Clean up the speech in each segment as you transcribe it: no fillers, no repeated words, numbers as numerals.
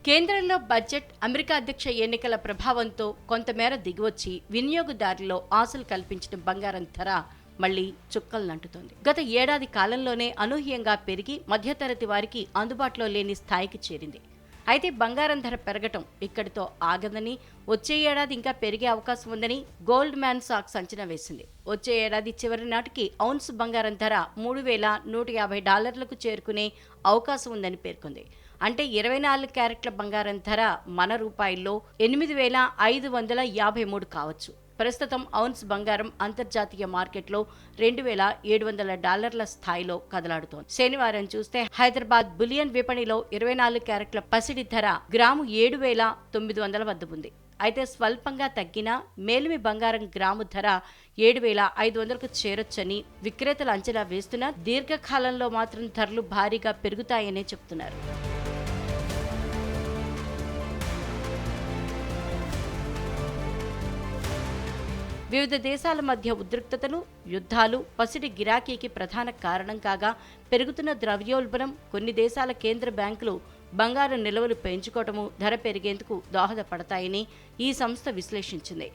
కేంద్రంలో budget, America అధ్యక్ష ఎన్నికల ప్రభావంతో కొంతమేర దిగివచ్చి వినియోగదారుల్లో ఆశలు కల్పించిన బంగారం ధర మళ్లీ చుక్కలనంటుతోంది. గత ఏడాది కాలంలోనే అనూహ్యంగా పెరిగి మధ్యతరగతి వారికి అందుబాటులో లేని స్థాయికి చేరింది. అయితే బంగారం ధర పెరగటం ఇక్కడితో ఆగదని, వచ్చే ఏడాది ఇంకా పెరిగే అవకాశం ఉందని గోల్డ్ మ్యాన్ సాక్స్ అంచనా వేసింది. వచ్చే ఏడాది చివరి నాటికి ఔన్స్ బంగారం ధర $3,150లకు చేరుకునే అవకాశం ఉందని పేర్కొంది. అంటే 24 క్యారెట్ల బంగారం ధర మన రూపాయల్లో 8,553 కావచ్చు. ప్రస్తుతం ఔన్స్ బంగారం అంతర్జాతీయ మార్కెట్లో $2,700 స్థాయిలో కదలాడుతోంది. శనివారం చూస్తే హైదరాబాద్ బులియన్ విపణిలో 24 క్యారెట్ల పసిడి ధర గ్రాము 7,900 వద్ద ఉంది. అయితే స్వల్పంగా తగ్గిన మేలిమి బంగారం గ్రాము ధర 7,500కు చేరొచ్చని విక్రేతలు అంచనా వేస్తున్నా దీర్ఘకాలంలో మాత్రం ధరలు భారీగా పెరుగుతాయనే చెబుతున్నారు. వివిధ దేశాల మధ్య ఉద్రిక్తతలు, యుద్ధాలు పసిడి గిరాకీకి ప్రధాన కారణం కాగా, పెరుగుతున్న ద్రవ్యోల్బణం, కొన్ని దేశాల కేంద్ర బ్యాంకులు బంగారం నిల్వలు పెంచుకోవటము ధర పెరిగేందుకు దోహదపడతాయని ఈ సంస్థ విశ్లేషించింది.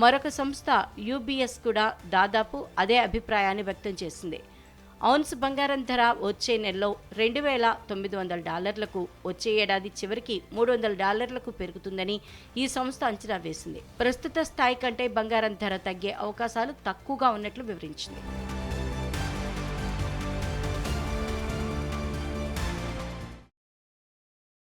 మరొక సంస్థ యూబీఎస్ కూడా దాదాపు అదే అభిప్రాయాన్ని వ్యక్తం చేసింది. ఔన్స్ బంగారం ధర వచ్చే నెలలో $2,900లకు, వచ్చే ఏడాది చివరికి $300లకు పెరుగుతుందని ఈ సంస్థ అంచనా వేసింది. ప్రస్తుత స్థాయి కంటే బంగారం ధర తగ్గే అవకాశాలు తక్కువగా ఉన్నట్లు వివరించింది.